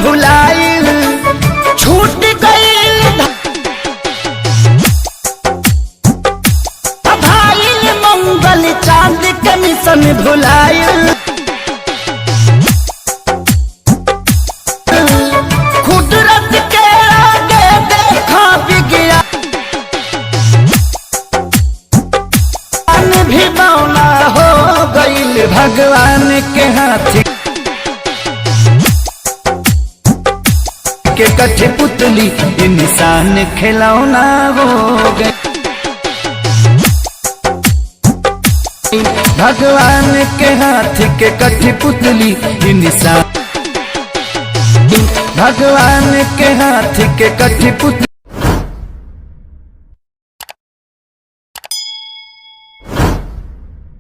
भुलाइल छूट गईल भाईल मंगल चांद के मिशन भुलाइल कुदरत के आगे देखा विज्ञान भी मौला हो गईल भगवान के हाथ के कठपुतली इंसान खिलौना हो गए भगवान के हाथ के कठपुतली इंसान भगवान के हाथ के कठपुतली